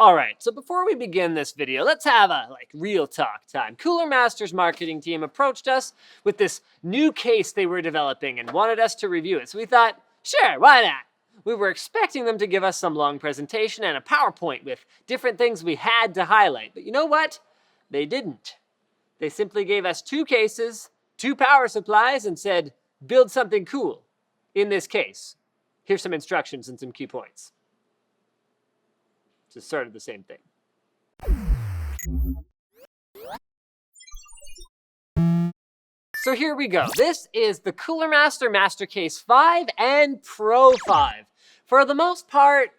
All right, so before we begin this video, let's have a real talk time. Cooler Master's marketing team approached us with this new case they were developing and wanted us to review it. So we thought, sure, why not? We were expecting them to give us some long presentation and a PowerPoint with different things we had to highlight. But you know what? They didn't. They simply gave us two cases, two power supplies, and said, build something cool in this case. Here's some instructions and some key points. It's sort of the same thing. So here we go. This is the Cooler Master MasterCase 5 and Pro 5. For the most part,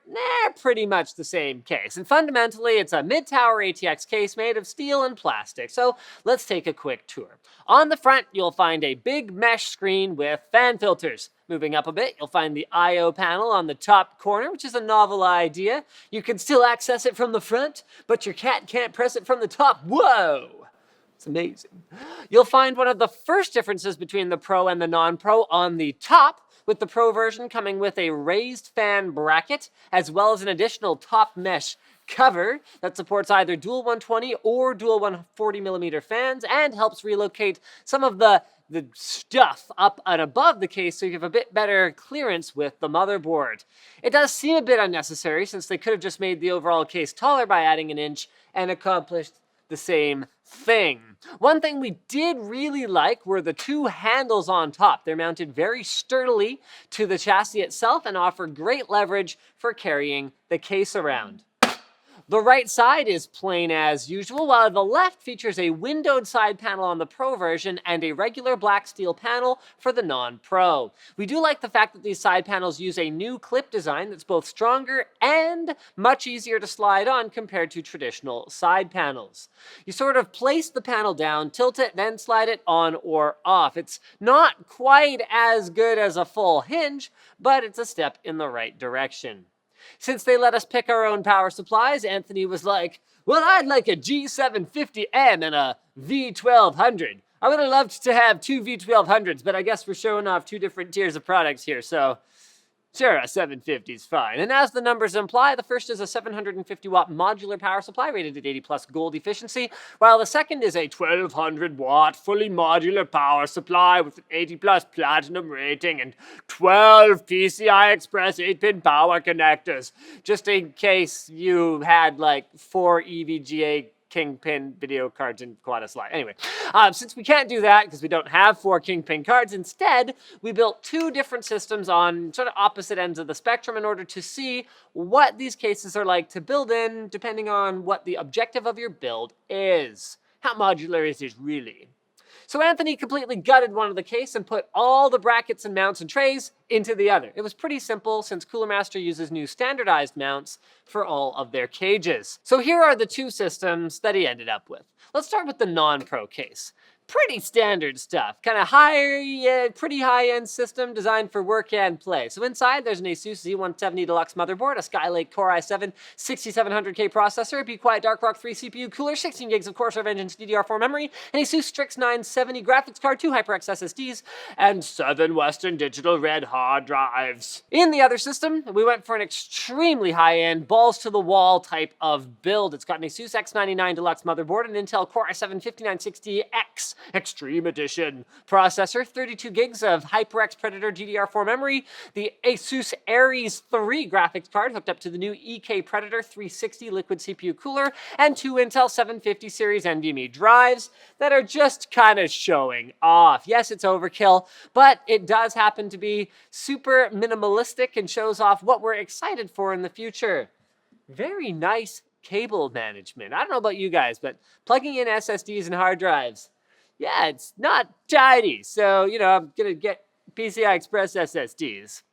pretty much the same case. And fundamentally, it's a mid-tower ATX case made of steel and plastic. So let's take a quick tour. On the front, you'll find a big mesh screen with fan filters. Moving up a bit, you'll find the I/O panel on the top corner, which is a novel idea. You can still access it from the front, but your cat can't press it from the top. Whoa! It's amazing. You'll find one of the first differences between the Pro and the non-Pro on the top, with the Pro version coming with a raised fan bracket, as well as an additional top mesh cover that supports either dual 120 or dual 140mm fans and helps relocate some of the stuff up and above the case so you have a bit better clearance with the motherboard. It does seem a bit unnecessary since they could have just made the overall case taller by adding an inch and accomplished the same thing. One thing we did really like were the two handles on top. They're mounted very sturdily to the chassis itself and offer great leverage for carrying the case around. The right side is plain as usual, while the left features a windowed side panel on the Pro version and a regular black steel panel for the non-Pro. We do like the fact that these side panels use a new clip design that's both stronger and much easier to slide on compared to traditional side panels. You sort of place the panel down, tilt it, then slide it on or off. It's not quite as good as a full hinge, but it's a step in the right direction. Since they let us pick our own power supplies, Anthony was like, well, I'd like a G750M and a V1200. I would have loved to have two V1200s, but I guess we're showing off two different tiers of products here, so sure, a 750 is fine. And as the numbers imply, the first is a 750-watt modular power supply rated at 80+ gold efficiency, while the second is a 1200-watt fully modular power supply with an 80+ platinum rating and 12 PCI Express 8-pin power connectors, just in case you had like 4 EVGA Kingpin video cards in quad slide. Anyway, since we can't do that because we don't have 4 Kingpin cards, instead, we built two different systems on sort of opposite ends of the spectrum in order to see what these cases are like to build in, depending on what the objective of your build is. How modular is it really? So Anthony completely gutted one of the case and put all the brackets and mounts and trays into the other. It was pretty simple since Cooler Master uses new standardized mounts for all of their cages. So here are the two systems that he ended up with. Let's start with the non-Pro case. Pretty standard stuff, kind of pretty high-end system designed for work and play. So inside, there's an Asus Z170 Deluxe motherboard, a Skylake Core i7 6700K processor, a Be Quiet Dark Rock 3 CPU cooler, 16 gigs of Corsair Vengeance DDR4 memory, an Asus Strix 970 graphics card, 2 HyperX SSDs, and 7 Western Digital Red hard drives. In the other system, we went for an extremely high-end, balls-to-the-wall type of build. It's got an Asus X99 Deluxe motherboard, an Intel Core i7 5960X Extreme Edition processor, 32 gigs of HyperX Predator DDR4 memory, the Asus Ares 3 graphics card hooked up to the new EK Predator 360 liquid CPU cooler, and 2 Intel 750 series NVMe drives that are just kind of showing off. Yes, it's overkill, but it does happen to be super minimalistic and shows off what we're excited for in the future. Very nice cable management. I don't know about you guys, but plugging in SSDs and hard drives, yeah, it's not tidy. So, I'm going to get PCI Express SSDs.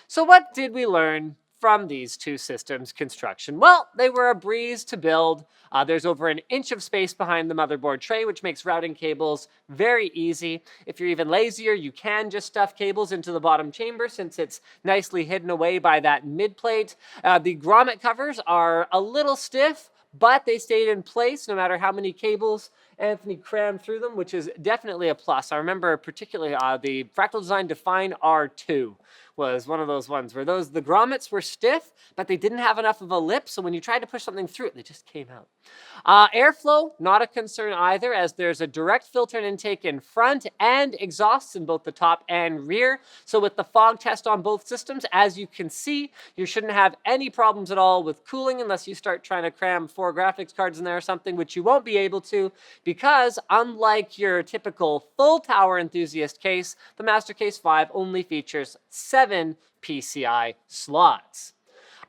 So what did we learn from these two systems' construction? Well, they were a breeze to build. There's over an inch of space behind the motherboard tray, which makes routing cables very easy. If you're even lazier, you can just stuff cables into the bottom chamber since it's nicely hidden away by that mid plate. The grommet covers are a little stiff, but they stayed in place no matter how many cables Anthony crammed through them, which is definitely a plus. I remember particularly the Fractal Design Define R2 was one of those ones where the grommets were stiff, but they didn't have enough of a lip, so when you tried to push something through it, they just came out. Airflow, not a concern either, as there's a direct filter and intake in front and exhausts in both the top and rear. So with the fog test on both systems, as you can see, you shouldn't have any problems at all with cooling unless you start trying to cram 4 graphics cards in there or something, which you won't be able to, because unlike your typical full tower enthusiast case, the MasterCase 5 only features 7 PCI slots.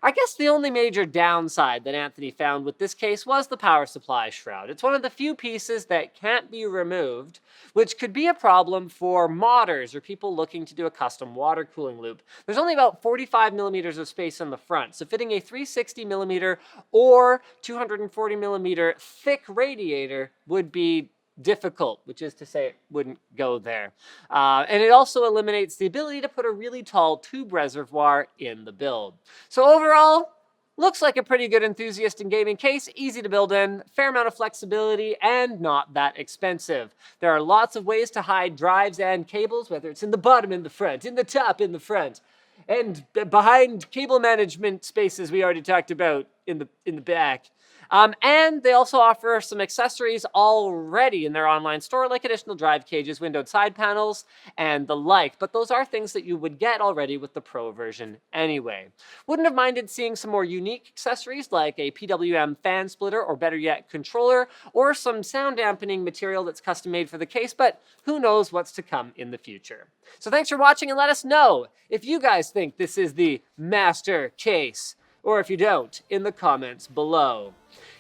I guess the only major downside that Anthony found with this case was the power supply shroud. It's one of the few pieces that can't be removed, which could be a problem for modders or people looking to do a custom water cooling loop. There's only about 45 millimeters of space in the front, so fitting a 360 millimeter or 240 millimeter thick radiator would be difficult, which is to say it wouldn't go there. And it also eliminates the ability to put a really tall tube reservoir in the build. So overall, looks like a pretty good enthusiast and gaming case, easy to build in, fair amount of flexibility, and not that expensive. There are lots of ways to hide drives and cables, whether it's in the bottom, in the front, in the top, in the front, and behind cable management spaces we already talked about in the back. And they also offer some accessories already in their online store, like additional drive cages, windowed side panels, and the like. But those are things that you would get already with the Pro version anyway. Wouldn't have minded seeing some more unique accessories like a PWM fan splitter, or better yet, controller, or some sound dampening material that's custom made for the case, but who knows what's to come in the future. So thanks for watching, and let us know if you guys think this is the Master Case, or if you don't, in the comments below.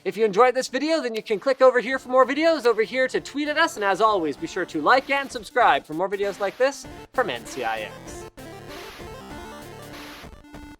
If you enjoyed this video, then you can click over here for more videos, over here to tweet at us, and as always, be sure to like and subscribe for more videos like this from NCIS.